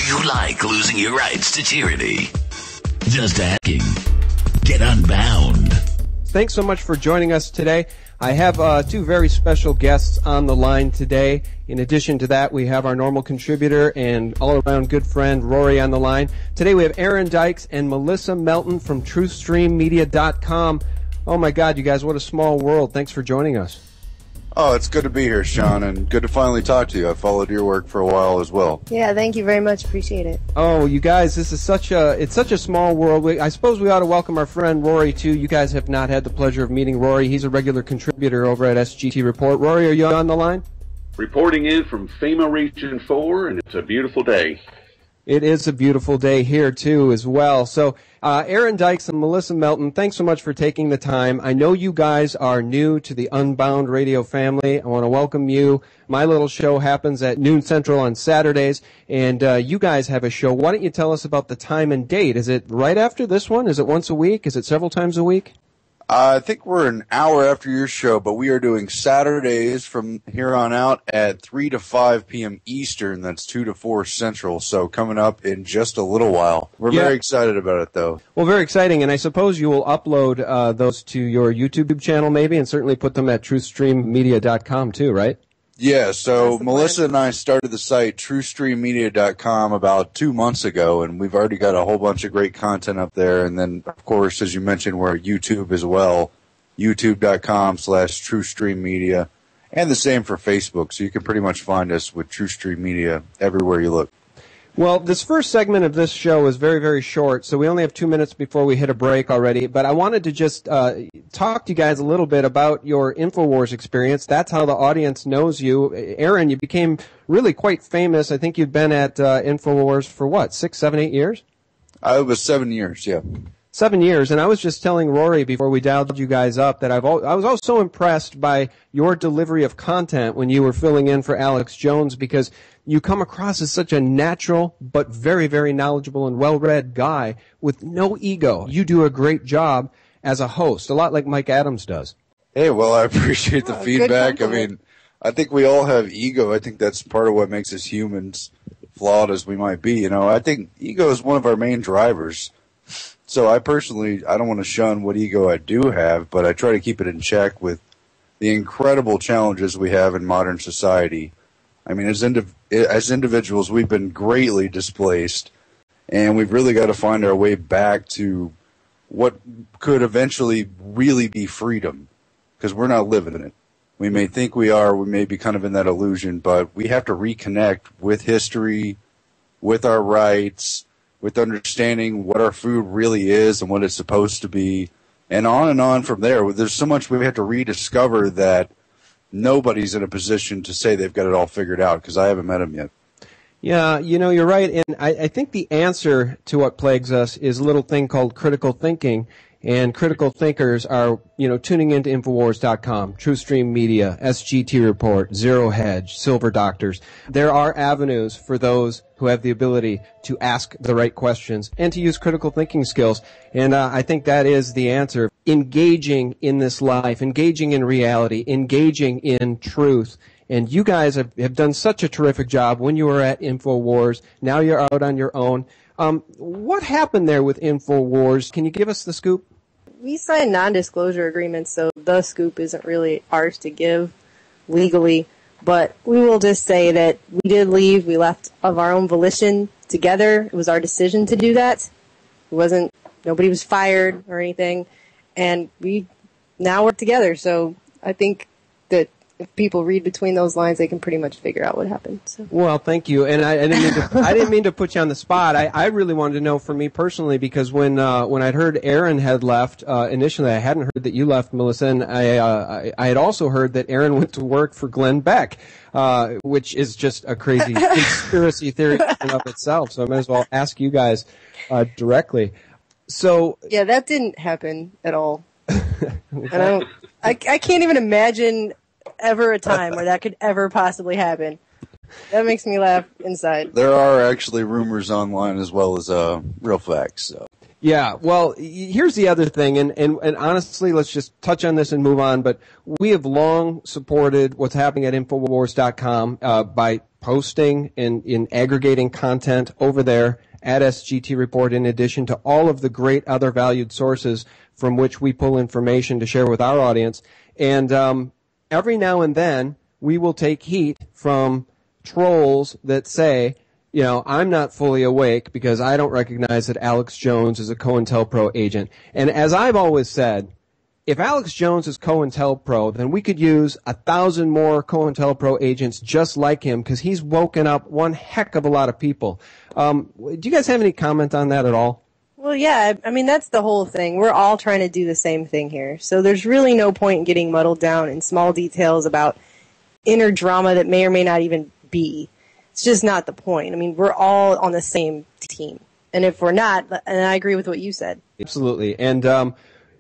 you like losing your rights to tyranny? Just asking. Get unbound. Thanks so much for joining us today. I have two very special guests on the line today. In addition to that, we have our normal contributor and all-around good friend, Rory, on the line. Today we have Aaron Dykes and Melissa Melton from truthstreammedia.com. Oh my God, you guys, what a small world. Thanks for joining us. Oh, it's good to be here, Sean, and good to finally talk to you. I've followed your work for a while as well. Yeah, thank you very much. Appreciate it. Oh, you guys, this is such a small world. I suppose we ought to welcome our friend Rory, too. You guys have not had the pleasure of meeting Rory. He's a regular contributor over at SGT Report. Rory, are you on the line? Reporting in from FEMA Region 4, and it's a beautiful day. It is a beautiful day here, too, as well. So, Aaron Dykes and Melissa Melton, thanks so much for taking the time. I know you guys are new to the Unbound radio family. I want to welcome you. My little show happens at noon Central on Saturdays, and you guys have a show. Why don't you tell us about the time and date? Is it right after this one? Is it once a week? Is it several times a week? I think we're an hour after your show, but we are doing Saturdays from here on out at 3 to 5 p.m. Eastern. That's 2 to 4 Central, so coming up in just a little while. We're very excited about it, though. Well, very exciting, and I suppose you will upload those to your YouTube channel maybe, and certainly put them at truthstreammedia.com too, right? Yeah, so Melissa and I started the site truthstreammedia.com about 2 months ago, and we've already got a whole bunch of great content up there. And then, of course, as you mentioned, we're at YouTube as well, youtube.com/truthstreammedia, and the same for Facebook. So you can pretty much find us with TruthStream Media everywhere you look. Well, this first segment of this show is very, very short, so we only have 2 minutes before we hit a break already. But I wanted to just talk to you guys a little bit about your Infowars experience. That's how the audience knows you. Aaron, you became really quite famous. I think you've been at Infowars for what, 6, 7, 8 years? It was 7 years, yeah. 7 years, and I was just telling Rory before we dialed you guys up that I was also impressed by your delivery of content when you were filling in for Alex Jones, because you come across as such a natural but very, very knowledgeable and well-read guy with no ego. You do a great job as a host, a lot like Mike Adams does. Hey, well, I appreciate the feedback. I mean, I think we all have ego. I think that's part of what makes us humans, flawed as we might be. You know, I think ego is one of our main drivers. So I personally, I don't want to shun what ego I do have, but I try to keep it in check with the incredible challenges we have in modern society. I mean, as individuals, we've been greatly displaced, and we've really got to find our way back to what could eventually really be freedom, because we're not living in it. We may think we are, we may be kind of in that illusion, but we have to reconnect with history, with our rights, with understanding what our food really is and what it's supposed to be, and on from there. There's so much we have to rediscover that nobody's in a position to say they've got it all figured out, because I haven't met them yet. Yeah, you know, you're right, and I think the answer to what plagues us is a little thing called critical thinking, and critical thinkers are, you know, tuning into Infowars.com, TruthStream Media, SGT Report, Zero Hedge, Silver Doctors. There are avenues for those who have the ability to ask the right questions and to use critical thinking skills, and I think that is the answer. Engaging in this life, engaging in reality, engaging in truth. And you guys have done such a terrific job when you were at Infowars. Now you're out on your own. What happened there with Infowars? Can you give us the scoop? We signed non-disclosure agreements, so the scoop isn't really ours to give legally. But we will just say that we did leave. We left of our own volition together. It was our decision to do that. Nobody was fired or anything. And we now work together. So I think that if people read between those lines, they can pretty much figure out what happened. So. Well, thank you. And I didn't mean to put you on the spot. I really wanted to know for me personally, because when I'd heard Aaron had left, initially I hadn't heard that you left, Melissa, and I had also heard that Aaron went to work for Glenn Beck, which is just a crazy conspiracy theory in and of itself. So I might as well ask you guys directly. So yeah, that didn't happen at all. And I can't even imagine ever a time where that could ever possibly happen. That makes me laugh inside. There are actually rumors online as well as real facts. So. Yeah, well, here's the other thing, and honestly, let's just touch on this and move on, but we have long supported what's happening at Infowars.com by posting and in aggregating content over there at SGT Report, in addition to all of the great other valued sources from which we pull information to share with our audience. And every now and then, we will take heat from trolls that say, you know, I'm not fully awake because I don't recognize that Alex Jones is a Cointelpro agent. And as I've always said, if Alex Jones is Cointelpro, then we could use 1,000 more Cointelpro agents just like him, because he's woken up one heck of a lot of people. Do you guys have any comment on that at all? Well, yeah, I mean, that's the whole thing. We're all trying to do the same thing here. So there's really no point in getting muddled down in small details about inner drama that may or may not even be. It's just not the point. I mean, we're all on the same team. And if we're not, and I agree with what you said. Absolutely. And,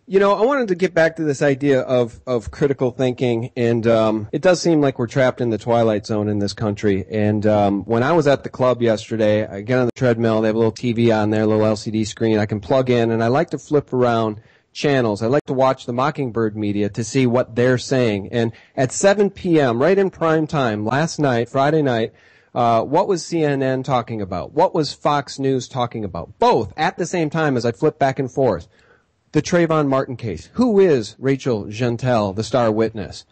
you know, I wanted to get back to this idea of critical thinking. And it does seem like we're trapped in the twilight zone in this country. And when I was at the club yesterday, I get on the treadmill. They have a little TV on there, a little LCD screen I can plug in. And I like to flip around channels. I like to watch the Mockingbird media to see what they're saying. And at 7 p.m., right in prime time, last night, Friday night, what was CNN talking about? What was Fox News talking about? Both at the same time as I flip back and forth. The Trayvon Martin case. Who is Rachel Jeantel, the star witness?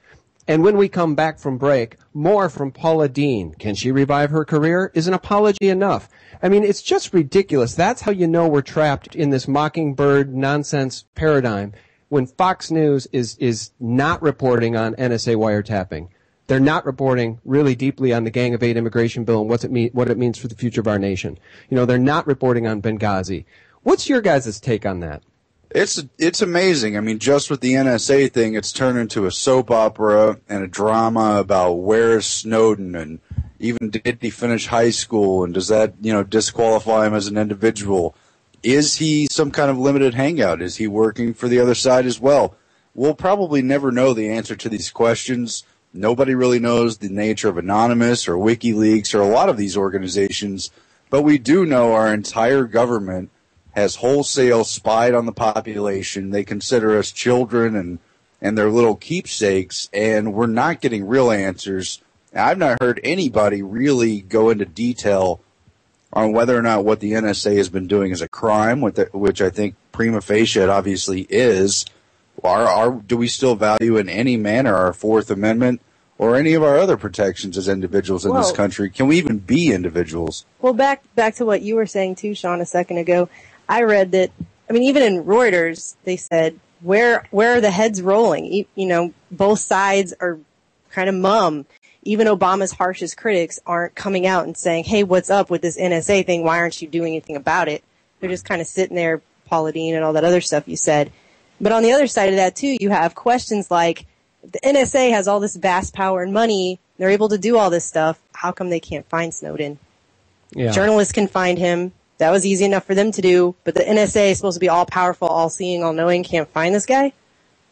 And when we come back from break, more from Paula Deen. Can she revive her career? Is an apology enough? I mean, it's just ridiculous. That's how you know we're trapped in this Mockingbird nonsense paradigm when Fox News is not reporting on NSA wiretapping. They're not reporting really deeply on the Gang of Eight immigration bill and what it means for the future of our nation. You know, they're not reporting on Benghazi. What's your guys' take on that? It's amazing. I mean, just with the NSA thing, it's turned into a soap opera and a drama about where's Snowden and even did he finish high school and does that, you know, disqualify him as an individual? Is he some kind of limited hangout? Is he working for the other side as well? We'll probably never know the answer to these questions. Nobody really knows the nature of Anonymous or WikiLeaks or a lot of these organizations, but we do know our entire government has wholesale spied on the population. They consider us children and their little keepsakes, and we're not getting real answers. I've not heard anybody really go into detail on whether or not what the NSA has been doing is a crime, which I think prima facie it obviously is. Do we still value in any manner our Fourth Amendment or any of our other protections as individuals in this country? Can we even be individuals? Well, back to what you were saying too, Sean, a second ago. I read that, I mean, even in Reuters, they said, where are the heads rolling? You know, both sides are kind of mum. Even Obama's harshest critics aren't coming out and saying, hey, what's up with this NSA thing? Why aren't you doing anything about it? They're just kind of sitting there, Paula Deen and all that other stuff you said. But on the other side of that, too, you have questions like, the NSA has all this vast power and money. They're able to do all this stuff. How come they can't find Snowden? Yeah. Journalists can find him. That was easy enough for them to do. But the NSA is supposed to be all-powerful, all-seeing, all-knowing, can't find this guy?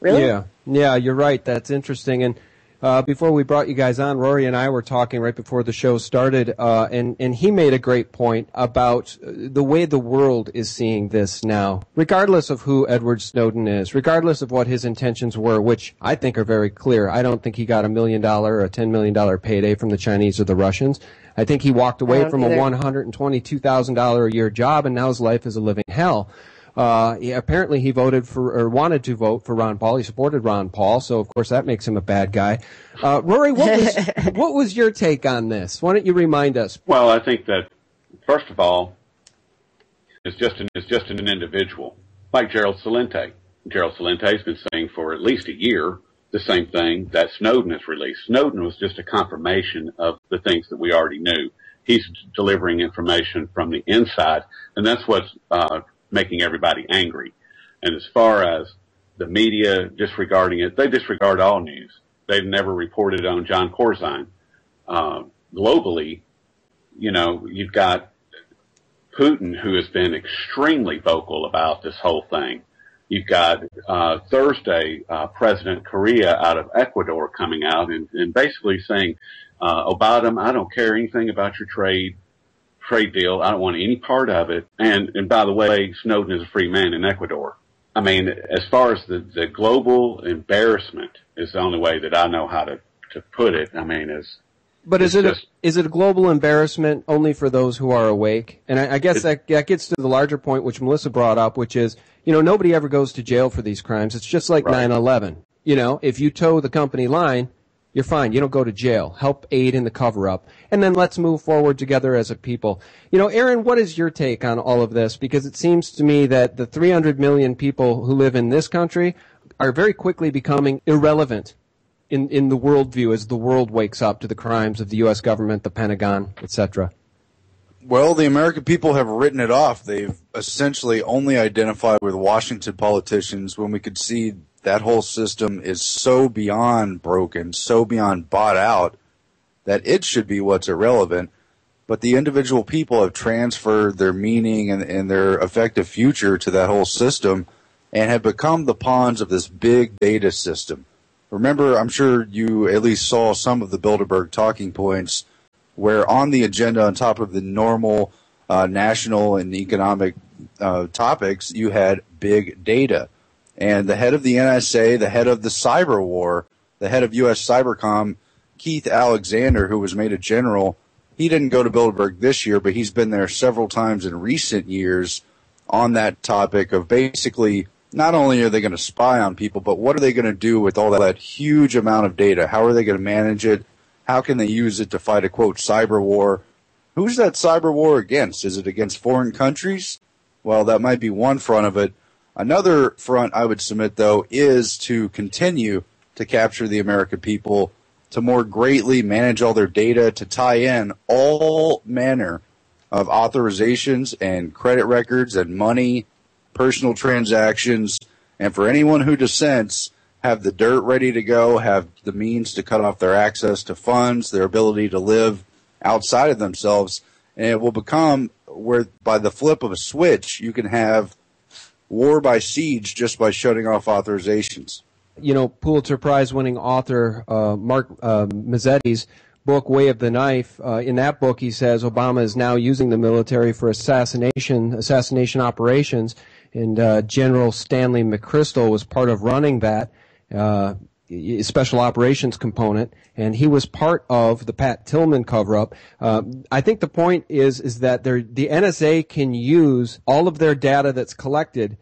Really? Yeah, you're right. That's interesting. And before we brought you guys on, Rory and I were talking right before the show started, and he made a great point about the way the world is seeing this now, regardless of who Edward Snowden is, regardless of what his intentions were, which I think are very clear. I don't think he got $1 million or a $10 million payday from the Chinese or the Russians. I think he walked away from a $122,000 a year job, and now his life is a living hell. Apparently he voted for, or wanted to vote for Ron Paul. He supported Ron Paul, so of course that makes him a bad guy. Rory, what was your take on this? Why don't you remind us? Well, I think that, first of all, it's just an individual, like Gerald Celente. Gerald Celente has been saying for at least a year the same thing that Snowden has released. Snowden was just a confirmation of the things that we already knew. He's delivering information from the inside, and that's what's making everybody angry. And as far as the media disregarding it, they disregard all news. They've never reported on John Corzine. Globally, you know, you've got Putin, who has been extremely vocal about this whole thing. You've got Thursday, President Correa out of Ecuador coming out and basically saying, Obama, I don't care anything about your trade trade deal. I don't want any part of it. And by the way, Snowden is a free man in Ecuador. I mean, as far as the global embarrassment is the only way that I know how to put it. I mean, But is it a global embarrassment only for those who are awake? And I guess that gets to the larger point which Melissa brought up, which is, nobody ever goes to jail for these crimes. It's just like 9/11. If you toe the company line, you're fine. You don't go to jail. Help aid in the cover-up. And then let's move forward together as a people. Aaron, what is your take on all of this? Because it seems to me that the 300 million people who live in this country are very quickly becoming irrelevant in the worldview as the world wakes up to the crimes of the U.S. government, the Pentagon, etc. Well, the American people have written it off. They've essentially only identified with Washington politicians when we could see that whole system is so beyond broken, so beyond bought out, that it should be what's irrelevant. But the individual people have transferred their meaning and their effective future to that whole system and have become the pawns of this big data system. Remember, I'm sure you at least saw some of the Bilderberg talking points where on the agenda, on top of the normal national and economic topics, you had big data. And the head of the NSA, the head of the cyber war, the head of U.S. Cybercom, Keith Alexander, who was made a general, he didn't go to Bilderberg this year, but he's been there several times in recent years on that topic of basically not only are they going to spy on people, but what are they going to do with all that huge amount of data? How are they going to manage it? How can they use it to fight a, quote, cyber war? Who's that cyber war against? Is it against foreign countries? Well, that might be one front of it. Another front I would submit, though, is to continue to capture the American people, to more greatly manage all their data, to tie in all manner of authorizations and credit records and money, personal transactions, and for anyone who dissents, have the dirt ready to go, have the means to cut off their access to funds, their ability to live outside of themselves, and it will become where by the flip of a switch you can have war by siege just by shutting off authorizations. Pulitzer Prize-winning author Mark Mazzetti's book, Way of the Knife, in that book he says Obama is now using the military for assassination operations, and General Stanley McChrystal was part of running that special operations component, and he was part of the Pat Tillman cover-up. I think the point is that the NSA can use all of their data that's collected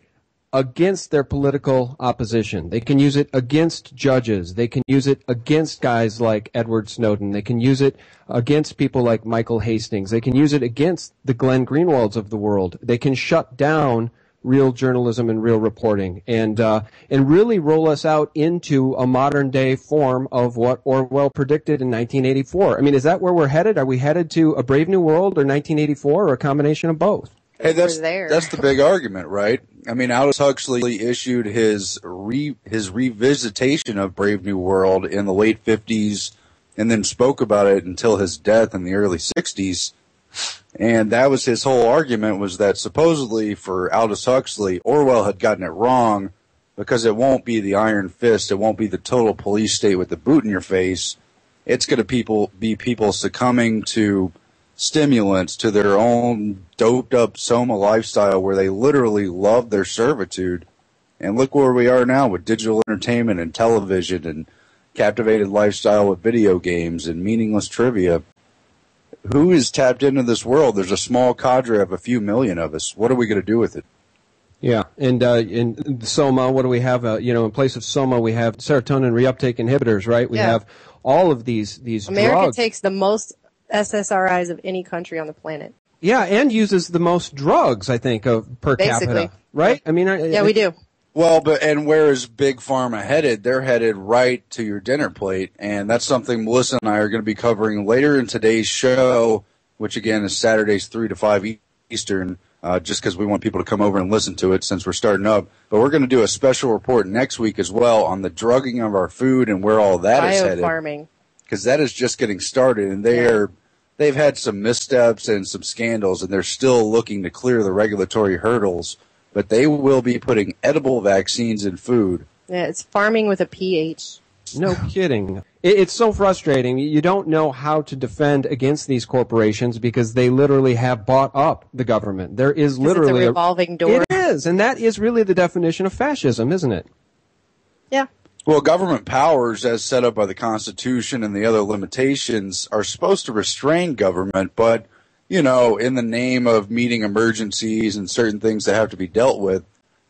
against their political opposition. They can use it against judges. They can use it against guys like Edward Snowden. They can use it against people like Micahel Hastings. They can use it against the Glenn Greenwalds of the world. They can shut down real journalism and real reporting, and really roll us out into a modern day form of what Orwell predicted in 1984. I mean, is that where we're headed? Are we headed to a Brave New World or 1984 or a combination of both? Hey, that's the big argument, right? I mean, Aldous Huxley issued his revisitation of Brave New World in the late 50s and then spoke about it until his death in the early 60s. And that was his whole argument, was that supposedly for Aldous Huxley, Orwell had gotten it wrong because it won't be the iron fist, it won't be the total police state with the boot in your face. It's going to be people succumbing to stimulants, to their own doped-up Soma lifestyle where they literally love their servitude. And look where we are now with digital entertainment and television and captivated lifestyle with video games and meaningless trivia. Who is tapped into this world? There's a small cadre of a few million of us. What are we going to do with it? Yeah, and in Soma, what do we have? In place of Soma, we have serotonin reuptake inhibitors, right? We have all of these America drugs. takes the most SSRIs of any country on the planet. Yeah, and uses the most drugs, I think, per capita. Right? I mean, we do. Well, and where is Big Pharma headed? They're headed right to your dinner plate, and that's something Melissa and I are going to be covering later in today's show, which again is Saturdays 3 to 5 Eastern, just because we want people to come over and listen to it since we're starting up. But we're going to do a special report next week as well on the drugging of our food and where all that is headed. Biofarming. Because that is just getting started, and they've had some missteps and some scandals, and they're still looking to clear the regulatory hurdles. But they will be putting edible vaccines in food. Yeah, it's farming with a PH. No kidding. It's so frustrating. You don't know how to defend against these corporations because they literally have bought up the government. There is literally it's a revolving door. It is, and that is really the definition of fascism, isn't it? Yeah. Well, government powers, as set up by the Constitution and the other limitations, are supposed to restrain government, but, in the name of meeting emergencies and certain things that have to be dealt with,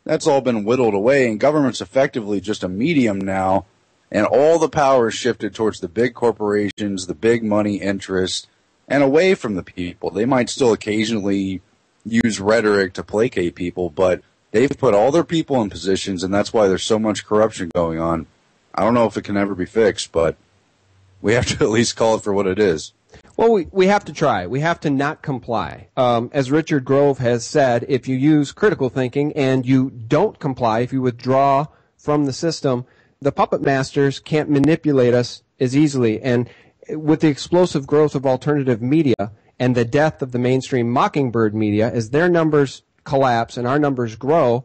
that's all been whittled away, and government's effectively just a medium now, and all the power is shifted towards the big corporations, the big money interests, and away from the people. They might still occasionally use rhetoric to placate people, but they've put all their people in positions, and that's why there's so much corruption going on. I don't know if it can ever be fixed, but we have to at least call it for what it is. Well, we have to try. We have to not comply. As Richard Grove has said, if you use critical thinking and you don't comply, if you withdraw from the system, the puppet masters can't manipulate us as easily. And with the explosive growth of alternative media and the death of the mainstream mockingbird media, as their numbers collapse and our numbers grow,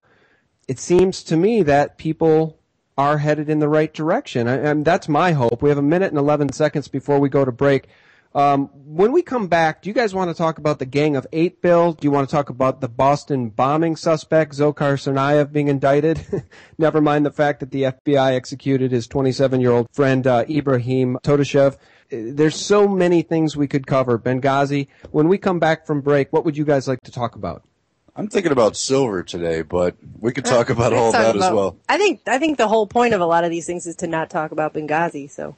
it seems to me that people are headed in the right direction. And that's my hope. We have a minute and 11 seconds before we go to break. When we come back, do you guys want to talk about the Gang of Eight bill? Do you want to talk about the Boston bombing suspect, Dzhokhar Tsarnaev, being indicted? Never mind the fact that the FBI executed his 27-year-old friend, Ibrahim Todashev. There's so many things we could cover. Benghazi, when we come back from break, what would you guys like to talk about? I'm thinking about silver today, but we could talk about all that as well. I think the whole point of a lot of these things is to not talk about Benghazi, so.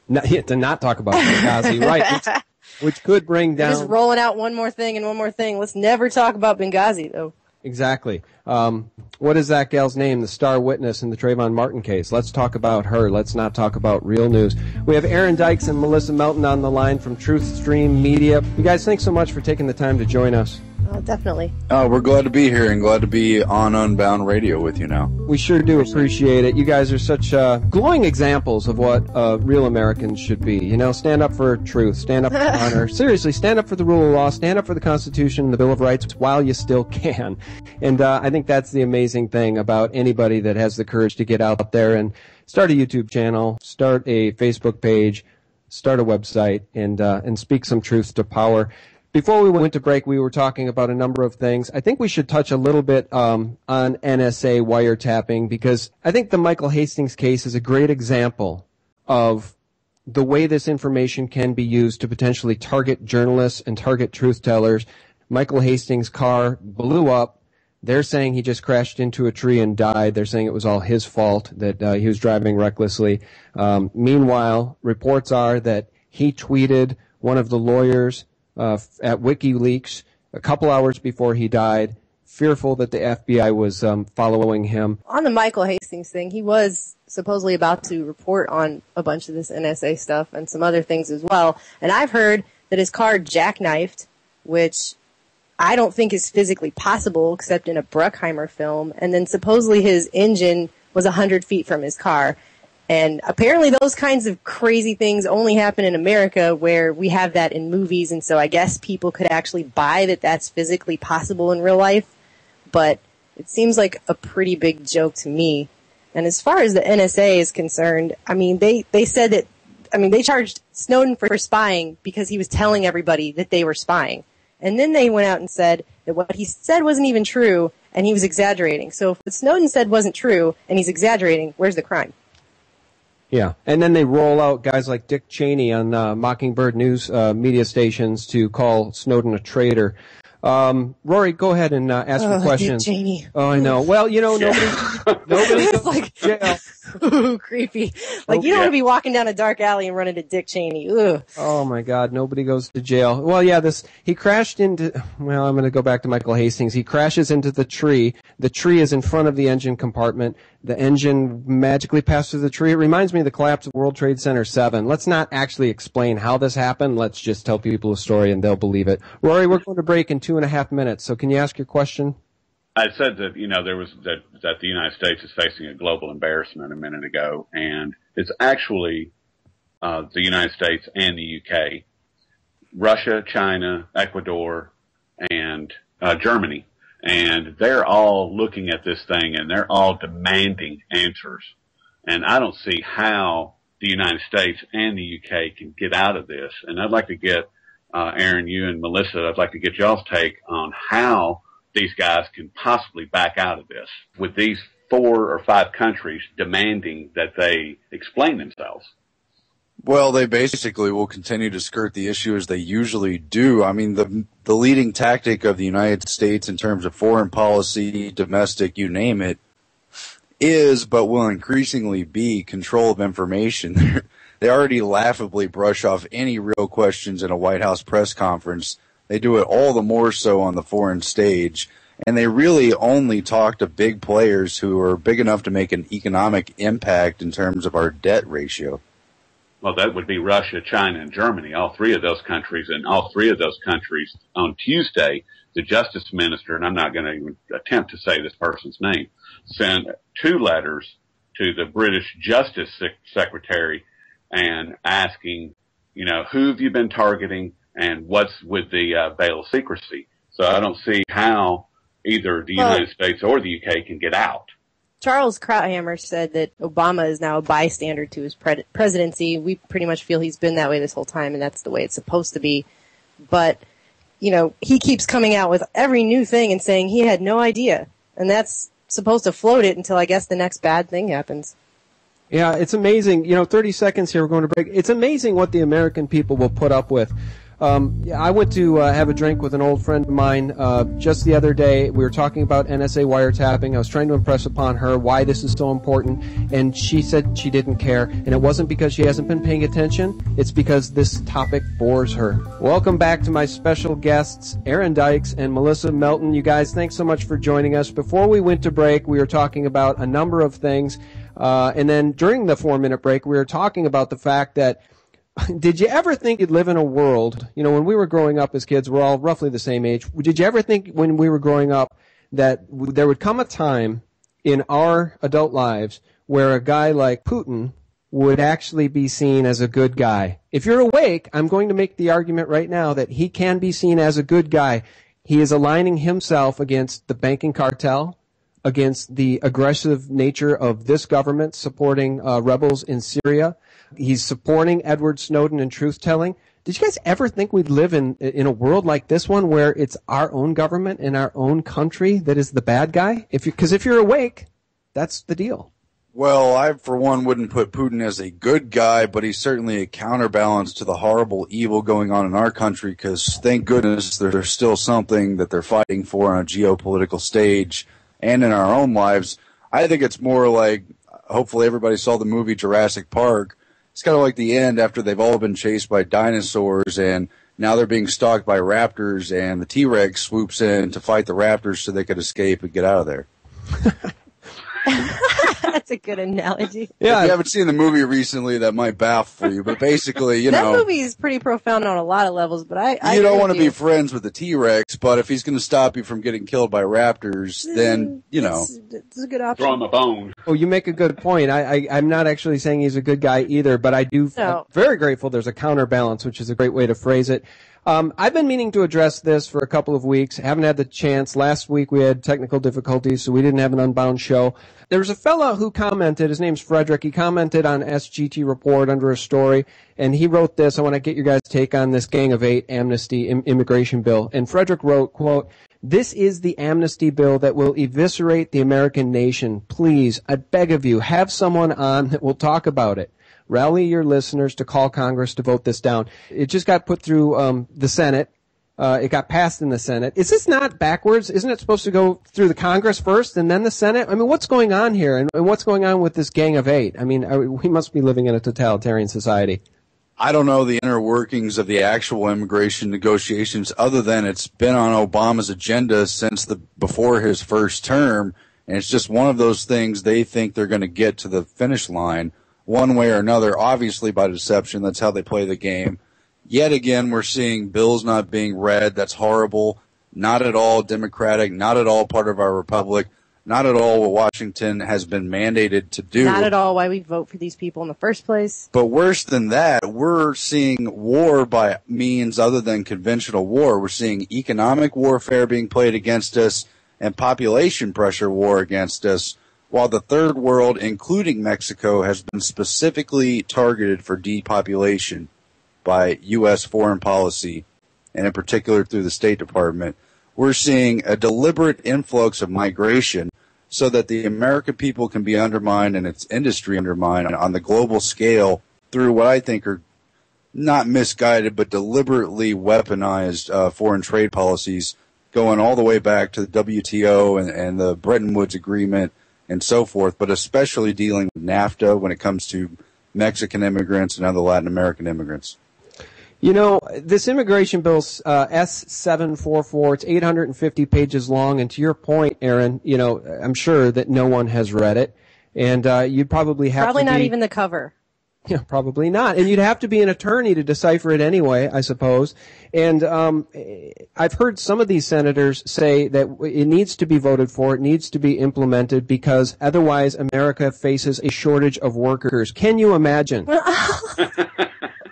To not talk about Benghazi, right? Which could bring down. Just rolling out one more thing and one more thing. Let's never talk about Benghazi, though. Exactly. What is that gal's name? The star witness in the Trayvon Martin case. Let's talk about her. Let's not talk about real news. We have Aaron Dykes and Melissa Melton on the line from Truthstream Media. You guys, thanks so much for taking the time to join us. Oh, definitely. We're glad to be here and glad to be on Unbound Radio with you now. We sure do appreciate it. You guys are such glowing examples of what real Americans should be. Stand up for truth, stand up for honor. Seriously, stand up for the rule of law, stand up for the Constitution and the Bill of Rights while you still can. And I think that's the amazing thing about anybody that has the courage to get out there and start a YouTube channel, start a Facebook page, start a website, and speak some truth to power. Before we went to break, we were talking about a number of things. I think we should touch a little bit on NSA wiretapping, because I think the Micahel Hastings case is a great example of the way this information can be used to potentially target journalists and target truth tellers. Micahel Hastings' car blew up. They're saying he just crashed into a tree and died. They're saying it was all his fault, that he was driving recklessly. Meanwhile, reports are that he tweeted one of the lawyers at WikiLeaks a couple hours before he died, fearful that the FBI was following him. On the Micahel Hastings thing, he was supposedly about to report on a bunch of this NSA stuff and some other things as well. And I've heard that his car jackknifed, which I don't think is physically possible except in a Bruckheimer film. And then supposedly his engine was 100 feet from his car. And apparently those kinds of crazy things only happen in America, where we have that in movies, and so I guess people could actually buy that that's physically possible in real life. But it seems like a pretty big joke to me. And as far as the NSA is concerned, I mean, they said that, they charged Snowden for spying because he was telling everybody that they were spying. And then they went out and said that what he said wasn't even true, and he was exaggerating. So if what Snowden said wasn't true, and he's exaggerating, where's the crime? Yeah, and then they roll out guys like Dick Cheney on Mockingbird News media stations to call Snowden a traitor. Rory, go ahead and ask your questions. Dick Cheney. Oh, I know. Well, nobody goes to jail. Ooh, creepy. Like, you don't want to be walking down a dark alley and run into Dick Cheney. Ugh. Oh my God, nobody goes to jail. Well, yeah, he crashed into, I'm going to go back to Micahel Hastings. He crashes into the tree. The tree is in front of the engine compartment. The engine magically passed through the tree. It reminds me of the collapse of World Trade Center 7. Let's not actually explain how this happened. Let's just tell people a story and they'll believe it. Rory, we're going to break in 2.5 minutes. So can you ask your question? I said that, there was that the United States is facing a global embarrassment a minute ago, and it's actually the United States and the UK, Russia, China, Ecuador, and Germany. And they're all looking at this thing, and they're all demanding answers. And I don't see how the United States and the UK can get out of this. And I'd like to get, Aaron, you and Melissa, I'd like to get y'all's take on how these guys can possibly back out of this with these 4 or 5 countries demanding that they explain themselves. Well, they basically will continue to skirt the issue as they usually do. I mean, the leading tactic of the United States in terms of foreign policy, domestic, you name it, is, but will increasingly be, control of information. They already laughably brush off any real questions in a White House press conference. They do it all the more so on the foreign stage. And they really only talk to big players who are big enough to make an economic impact in terms of our debt ratio. Well, that would be Russia, China, and Germany, all 3 of those countries. And all 3 of those countries, on Tuesday, the justice minister, and I'm not going to even attempt to say this person's name, sent 2 letters to the British Justice Secretary and asking, you know, who have you been targeting and what's with the veil of secrecy. So I don't see how either the United States or the UK can get out. Charles Krauthammer said that Obama is now a bystander to his presidency. We pretty much feel he's been that way this whole time, and that's the way it's supposed to be. But, you know, he keeps coming out with every new thing and saying he had no idea. And that's supposed to float it until, I guess, the next bad thing happens. Yeah, it's amazing. 30 seconds here, we're going to break. It's amazing what the American people will put up with. I went to have a drink with an old friend of mine just the other day. We were talking about NSA wiretapping. I was trying to impress upon her why this is so important, and she said she didn't care. And it wasn't because she hasn't been paying attention. It's because this topic bores her. Welcome back to my special guests, Aaron Dykes and Melissa Melton. You guys, thanks so much for joining us. Before we went to break, we were talking about a number of things. And then during the 4-minute break, we were talking about the fact that did you ever think you'd live in a world, when we were growing up as kids, we're all roughly the same age. Did you ever think when we were growing up that there would come a time in our adult lives where a guy like Putin would actually be seen as a good guy? If you're awake, I'm going to make the argument right now that he can be seen as a good guy. He is aligning himself against the banking cartel, against the aggressive nature of this government supporting rebels in Syria. He's supporting Edward Snowden and truth-telling. Did you guys ever think we'd live in a world like this one where it's our own government in our own country that is the bad guy? Because if you're awake, that's the deal. Well, I, for one, wouldn't put Putin as a good guy, but he's certainly a counterbalance to the horrible evil going on in our country, because thank goodness there's still something that they're fighting for on a geopolitical stage and in our own lives. I think it's more like, hopefully everybody saw the movie Jurassic Park. It's kind of like the end after they've all been chased by dinosaurs and now they're being stalked by raptors, and the T-Rex swoops in to fight the raptors so they could escape and get out of there. That's a good analogy. Yeah, if you haven't seen the movie recently, that might baffle you. But basically, that movie is pretty profound on a lot of levels. But you don't want to be friends with the T-Rex, but if he's going to stop you from getting killed by raptors, then it's a good option. Throw him a bone. Oh, you make a good point. I'm not actually saying he's a good guy either, but I do. I'm very grateful there's a counterbalance, which is a great way to phrase it. I've been meaning to address this for a couple of weeks. Haven't had the chance. Last week we had technical difficulties, so we didn't have an Unbound show. There was a fella who commented, his name's Frederick, he commented on SGT Report under a story, and he wrote this. I want to get your guys' take on this Gang of 8 amnesty immigration bill. And Frederick wrote, quote, "This is the amnesty bill that will eviscerate the American nation. Please, I beg of you, have someone on that will talk about it. Rally your listeners to call Congress to vote this down." It just got put through the Senate. It got passed in the Senate. Is this not backwards? Isn't it supposed to go through the Congress first and then the Senate? I mean, what's going on here? And what's going on with this Gang of 8? I mean, we must be living in a totalitarian society. I don't know the inner workings of the actual immigration negotiations other than it's been on Obama's agenda since before his first term. And it's just one of those things they think they're going to get to the finish line one way or another, obviously by deception. That's how they play the game. Yet again, we're seeing bills not being read. That's horrible. Not at all democratic. Not at all part of our republic. Not at all what Washington has been mandated to do. Not at all why we vote for these people in the first place. But worse than that, we're seeing war by means other than conventional war. We're seeing economic warfare being played against us and population pressure war against us. while the third world, including Mexico, has been specifically targeted for depopulation by U.S. foreign policy, and in particular through the State Department, we're seeing a deliberate influx of migration so that the American people can be undermined and its industry undermined on the global scale through what I think are not misguided but deliberately weaponized foreign trade policies going all the way back to the WTO and the Bretton Woods Agreement and so forth, but especially dealing with NAFTA when it comes to Mexican immigrants and other Latin American immigrants. You know, this immigration bill's S744, it's 850 pages long, and to your point, Aaron, you know, I'm sure that no one has read it, and you'd probably have Probably to not be, even the cover. Yeah, probably not. And you'd have to be an attorney to decipher it anyway, I suppose. And I've heard some of these senators say that it needs to be voted for, it needs to be implemented, because otherwise America faces a shortage of workers. Can you imagine?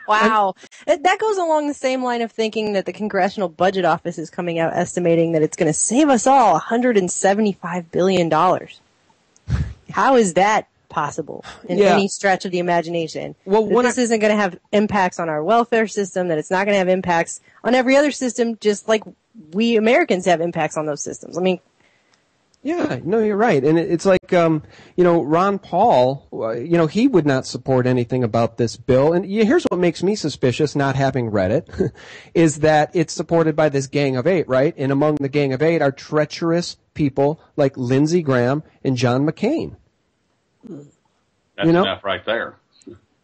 Wow. That goes along the same line of thinking that the Congressional Budget Office is coming out estimating that it's going to save us all $175 billion. How is that possible in any stretch of the imagination? Well, that this isn't going to have impacts on our welfare system, that it's not going to have impacts on every other system, just like we Americans have impacts on those systems. I mean, yeah, no, you're right. And it's like, you know, Ron Paul, you know, he would not support anything about this bill. And here's what makes me suspicious, not having read it, is that it's supported by this Gang of Eight, right? And among the Gang of Eight are treacherous people like Lindsey Graham and John McCain. That's you know? enough right there.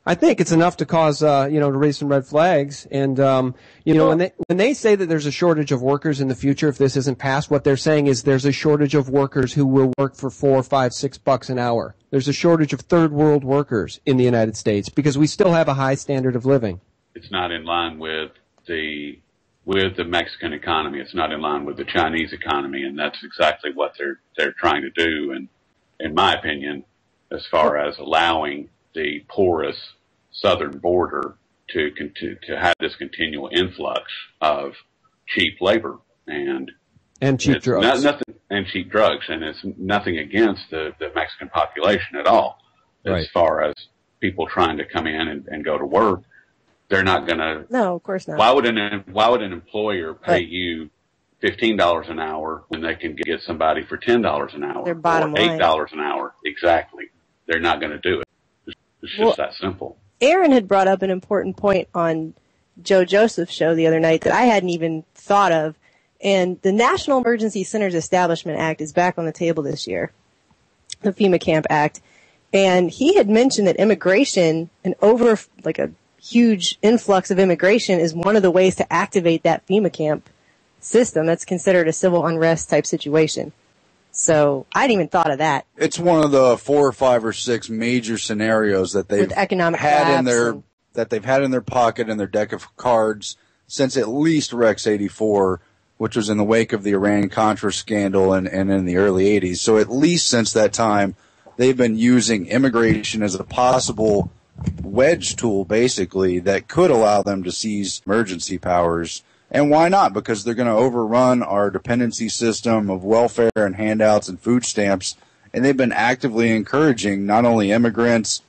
I think it's enough to cause, you know, to raise some red flags. And, you know, when they say that there's a shortage of workers in the future if this isn't passed, what they're saying is there's a shortage of workers who will work for $4, $5, $6 an hour. There's a shortage of third world workers in the United States because we still have a high standard of living. It's not in line with the Mexican economy. It's not in line with the Chinese economy, and that's exactly what they're trying to do. And in my opinion, as far as allowing the porous southern border to have this continual influx of cheap labor and cheap drugs. And cheap drugs. And it's nothing against the Mexican population at all. Right. As far as people trying to come in and go to work, they're not going to. No, of course not. Why would an employer pay you $15 an hour when they can get somebody for $10 an hour? Their bottom or $8 line. an hour? Exactly. They're not going to do it. It's just that simple. Aaron had brought up an important point on Joe Joseph's show the other night that I hadn't even thought of. And the National Emergency Centers Establishment Act is back on the table this year, the FEMA Camp Act. And he had mentioned that immigration, and over like a huge influx of immigration, is one of the ways to activate that FEMA camp system. That's considered a civil unrest type situation. So I hadn't even thought of that. It's one of the 4 or 5 or 6 major scenarios that they've had in their pocket in their deck of cards since at least Rex 84, which was in the wake of the Iran-Contra scandal and in the early 80s. So at least since that time, they've been using immigration as a possible wedge tool, basically, that could allow them to seize emergency powers. And why not? Because they're going to overrun our dependency system of welfare and handouts and food stamps. And they've been actively encouraging not only immigrants,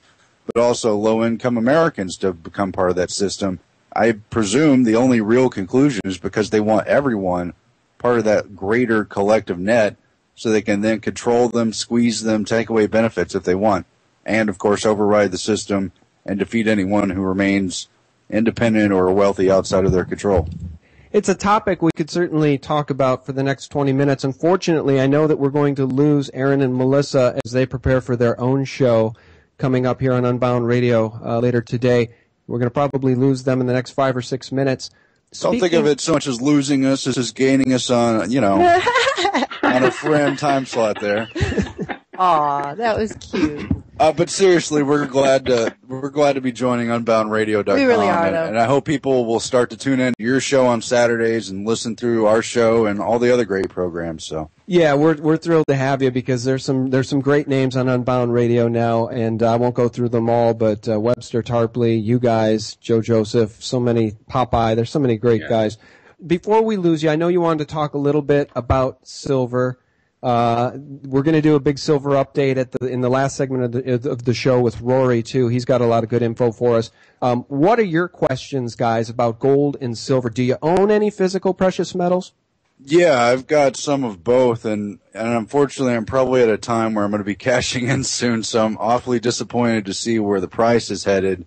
but also low-income Americans to become part of that system. I presume the only real conclusion is because they want everyone part of that greater collective net so they can then control them, squeeze them, take away benefits if they want. And, of course, override the system and defeat anyone who remains independent or wealthy outside of their control. It's a topic we could certainly talk about for the next 20 minutes. Unfortunately, I know that we're going to lose Aaron and Melissa as they prepare for their own show coming up here on Unbound Radio later today. We're going to probably lose them in the next 5 or 6 minutes. Don't think of it so much as losing us as gaining us on, you know, on a frame time slot there. Aw, that was cute. But seriously, we're glad to be joining UnboundRadio.com. We really are, though. And I hope people will start to tune in to your show on Saturdays and listen through our show and all the other great programs. So yeah, we're thrilled to have you because there's some great names on Unbound Radio now, and I won't go through them all. But Webster Tarpley, you guys, Joe Joseph, so many Popeye. There's so many great guys. Before we lose you, I know you wanted to talk a little bit about silver. We're going to do a big silver update in the last segment of the show with Rory, too. He's got a lot of good info for us. What are your questions, guys, about gold and silver? Do you own any physical precious metals? Yeah, I've got some of both, and unfortunately I'm probably at a time where I'm going to be cashing in soon, so I'm awfully disappointed to see where the price is headed,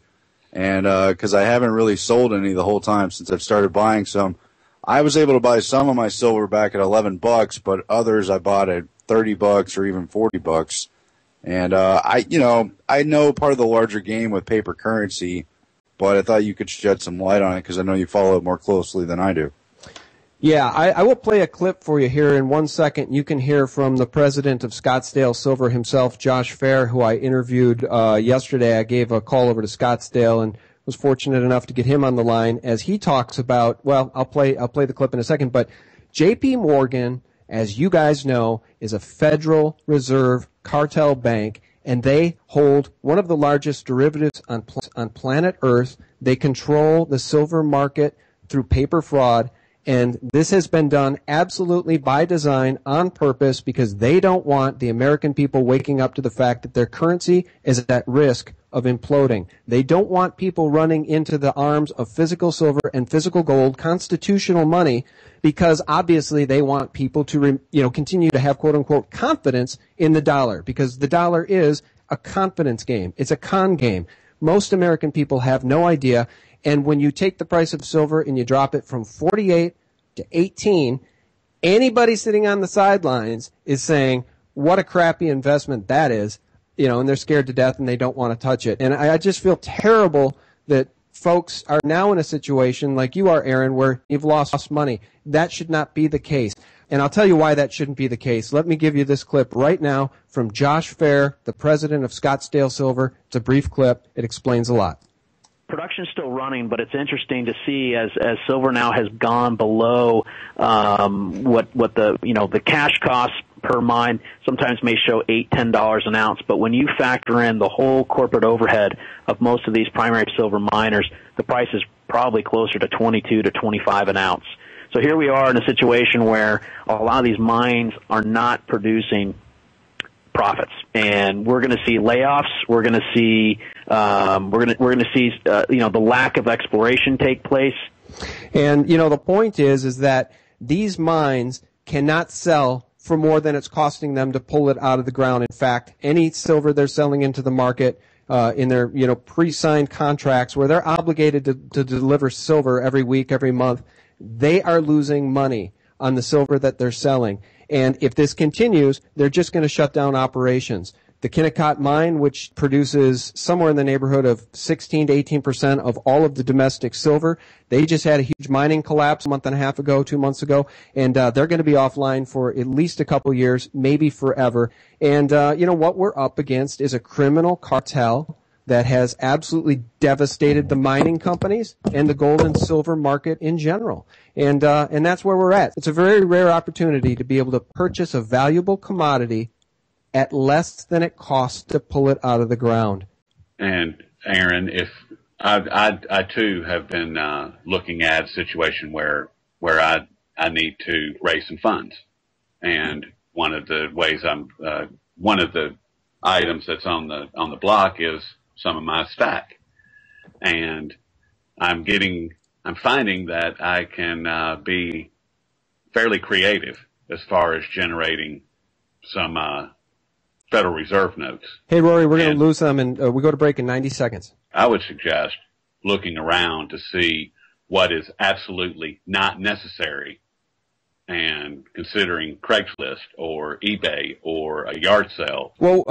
and because I haven't really sold any the whole time since I've started buying some. I was able to buy some of my silver back at $11, but others I bought at $30 or even $40. And I know part of the larger game with paper currency, but I thought you could shed some light on it because I know you follow it more closely than I do. Yeah, I will play a clip for you here in 1 second. You can hear from the president of Scottsdale Silver himself, Josh Fair, who I interviewed yesterday. I gave a call over to Scottsdale and was fortunate enough to get him on the line as he talks about, well, I'll play the clip in a second, but J.P. Morgan, as you guys know, is a Federal Reserve cartel bank, and they hold one of the largest derivatives on planet Earth. They control the silver market through paper fraud, and this has been done absolutely by design, on purpose, because they don't want the American people waking up to the fact that their currency is at risk of imploding. They don't want people running into the arms of physical silver and physical gold, constitutional money, because obviously they want people to continue to have quote-unquote confidence in the dollar, because the dollar is a confidence game. It's a con game. Most American people have no idea, and when you take the price of silver and you drop it from 48 to 18, anybody sitting on the sidelines is saying, what a crappy investment that is. And they're scared to death and they don't want to touch it. And I just feel terrible that folks are now in a situation like you are, Aaron, where you've lost money. That should not be the case. And I'll tell you why that shouldn't be the case. Let me give you this clip right now from Josh Fair, the president of Scottsdale Silver. It's a brief clip. It explains a lot. Production's still running, but it's interesting to see as silver now has gone below what the cash costs per mine sometimes may show $8-10 an ounce, but when you factor in the whole corporate overhead of most of these primary silver miners, the price is probably closer to 22 to 25 an ounce. So here we are in a situation where a lot of these mines are not producing profits, and we're going to see layoffs. We're going to see the lack of exploration take place. And the point is that these mines cannot sell for more than it's costing them to pull it out of the ground. In fact, any silver they're selling into the market in their pre-signed contracts where they're obligated to deliver silver every week, every month, they are losing money on the silver that they're selling. And if this continues, they're just going to shut down operations. The Kennecott mine, which produces somewhere in the neighborhood of 16 to 18% of all of the domestic silver, they just had a huge mining collapse a month and a half ago, 2 months ago, and they're going to be offline for at least a couple years, maybe forever. And what we're up against is a criminal cartel that has absolutely devastated the mining companies and the gold and silver market in general. And that's where we're at. It's a very rare opportunity to be able to purchase a valuable commodity at less than it costs to pull it out of the ground. And Aaron, if I too have been looking at a situation where I need to raise some funds, and one of the ways one of the items that's on the block is some of my stack, and I'm finding that I can be fairly creative as far as generating some Federal Reserve notes. Hey, Rory, we're going to lose them, and we go to break in 90 seconds. I would suggest looking around to see what is absolutely not necessary and considering Craigslist or eBay or a yard sale. Well,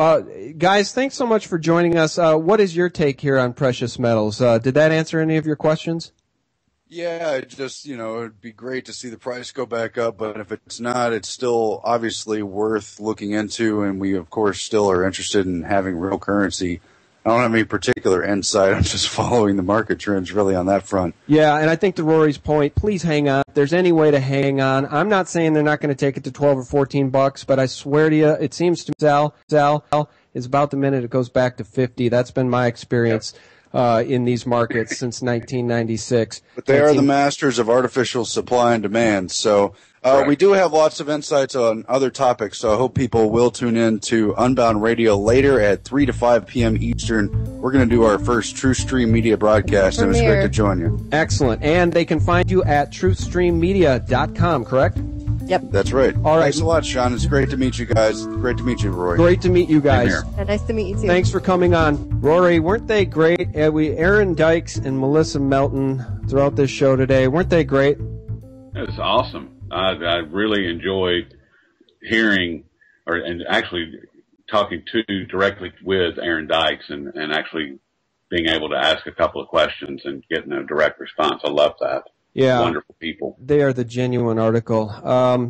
guys, thanks so much for joining us. What is your take here on precious metals? Did that answer any of your questions? Yeah, it just, it'd be great to see the price go back up, but if it's not, it's still obviously worth looking into, and we, of course, still are interested in having real currency. I don't have any particular insight. I'm just following the market trends really on that front. Yeah, and I think to Rory's point, please hang on. If there's any way to hang on. I'm not saying they're not going to take it to 12 or $14, but I swear to you, it seems to sell is about the minute it goes back to 50. That's been my experience. Yep. in these markets since 1996. But they are the masters of artificial supply and demand. So we do have lots of insights on other topics, so I hope people will tune in to Unbound Radio later at 3 to 5 p.m. Eastern. We're going to do our first TruthStream Media broadcast, and it's great to join you. Excellent. And they can find you at truthstreammedia.com, correct? Yep. That's right. All right. Thanks a lot, Sean. It's great to meet you guys. Great to meet you, Rory. Great to meet you guys. Nice to meet you, too. Thanks for coming on. Rory, weren't they great? Aaron Dykes and Melissa Melton throughout this show today. Weren't they great? It was awesome. I really enjoyed hearing and actually talking directly with Aaron Dykes and actually being able to ask a couple of questions and getting a direct response. I love that. Yeah. Wonderful people. They are the genuine article.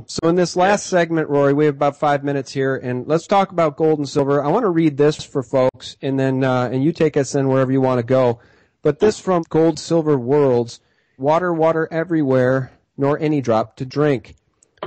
So in this last segment, Rory, we have about 5 minutes here, and let's talk about gold and silver. I want to read this for folks, and then and you take us in wherever you want to go. But this from Gold Silver Worlds: water everywhere, nor any drop to drink.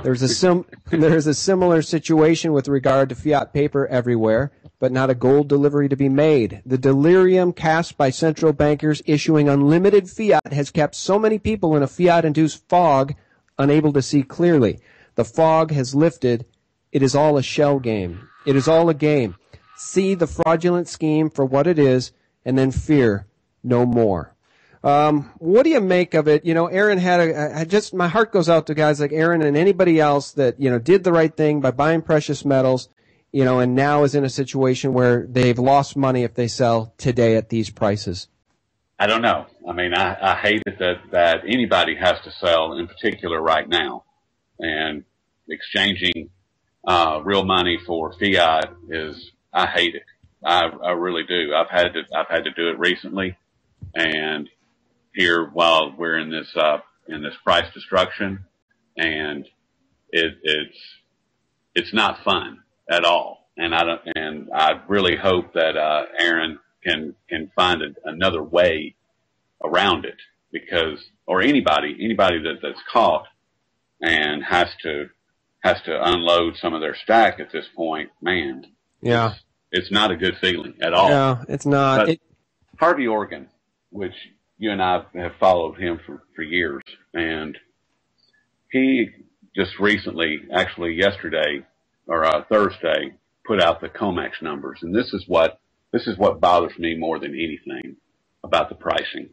There's a similar situation with regard to fiat paper everywhere, but not a gold delivery to be made. The delirium cast by central bankers issuing unlimited fiat has kept so many people in a fiat-induced fog, unable to see clearly. The fog has lifted. It is all a shell game. It is all a game. See the fraudulent scheme for what it is, and then fear no more. What do you make of it? You know, Aaron my heart goes out to guys like Aaron and anybody else that, you know, did the right thing by buying precious metals, you know, and now is in a situation where they've lost money if they sell today at these prices. I don't know. I mean, I hate it that anybody has to sell, in particular right now, and exchanging, real money for fiat I hate it. I really do. I've had to do it recently, and here while we're in this price destruction, and it's not fun at all. And I really hope that Aaron can find another way around it, or anybody that's caught and has to unload some of their stack at this point, man. Yeah. It's not a good feeling at all. Yeah, it's not. Harvey Organ, which you and I have followed him for years, and he just recently, actually yesterday or Thursday, put out the COMEX numbers, and this is what bothers me more than anything about the pricing.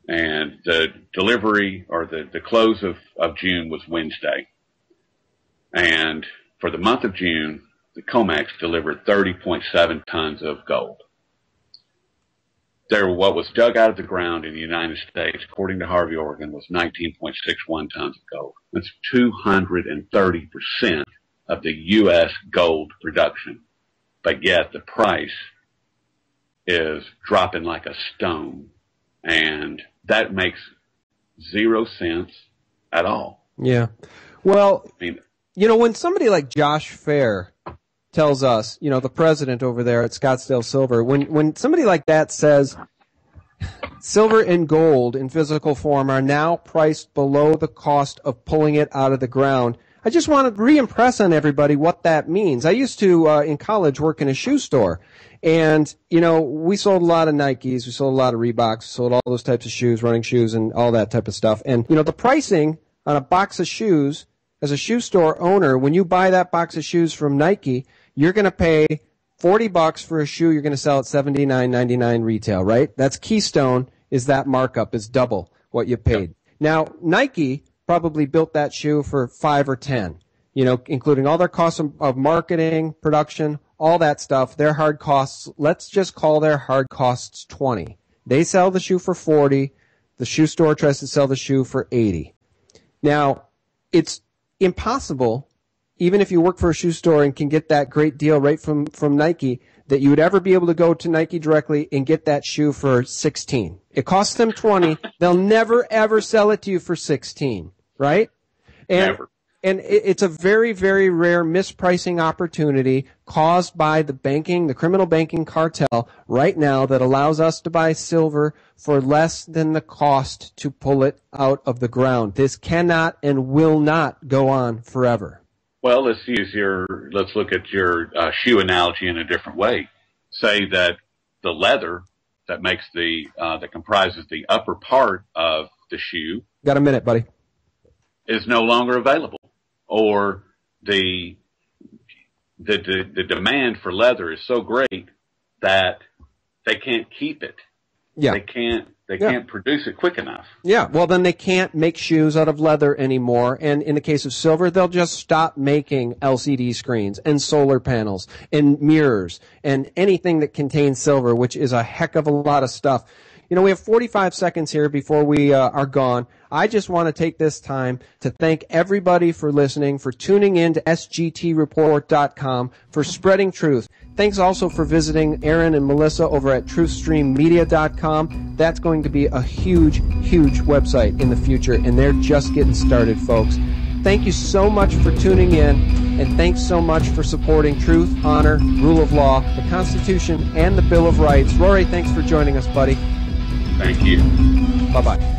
And the delivery or the close of June was Wednesday, and for the month of June, the COMEX delivered 30.7 tons of gold. What was dug out of the ground in the United States, according to Harvey Organ, was 19.61 tons of gold. That's 230% of the U.S. gold production. But yet the price is dropping like a stone. And that makes 0 sense at all. Yeah. Well, you know, when somebody like Josh Fair tells us, you know, the president over there at Scottsdale Silver, when somebody like that says silver and gold in physical form are now priced below the cost of pulling it out of the ground, I just want to re-impress on everybody what that means. I used to, in college, work in a shoe store. And, you know, we sold a lot of Nikes, we sold a lot of Reeboks, we sold all those types of shoes, running shoes and all that type of stuff. And, you know, the pricing on a box of shoes, as a shoe store owner, when you buy that box of shoes from Nike, you're going to pay $40 for a shoe. You're going to sell at $79.99 retail, right? That's Keystone. Is that markup is double what you paid. Yep. Now Nike probably built that shoe for 5 or 10. You know, including all their costs of marketing, production, all that stuff. Their hard costs. Let's just call their hard costs 20. They sell the shoe for 40. The shoe store tries to sell the shoe for 80. Now, it's impossible, even if you work for a shoe store and can get that great deal right from Nike, that you would ever be able to go to Nike directly and get that shoe for 16. It costs them 20. They'll never, ever sell it to you for 16, right? Never. And it's a very, very rare mispricing opportunity caused by the criminal banking cartel right now that allows us to buy silver for less than the cost to pull it out of the ground. This cannot and will not go on forever. Well, let's look at your shoe analogy in a different way. Say that the leather that makes that comprises the upper part of the shoe. Got a minute, buddy. Is no longer available, or the demand for leather is so great that they can't keep it. Yeah. They can't produce it quick enough. Yeah, well then they can't make shoes out of leather anymore, and in the case of silver, they'll just stop making LCD screens and solar panels and mirrors and anything that contains silver, which is a heck of a lot of stuff. You know, we have 45 seconds here before we are gone. I just want to take this time to thank everybody for listening, for tuning in to sgtreport.com, for spreading truth. Thanks also for visiting Aaron and Melissa over at truthstreammedia.com. That's going to be a huge, huge website in the future, and they're just getting started, folks. Thank you so much for tuning in, and thanks so much for supporting truth, honor, rule of law, the Constitution, and the Bill of Rights. Rory, thanks for joining us, buddy. Thank you. Bye-bye.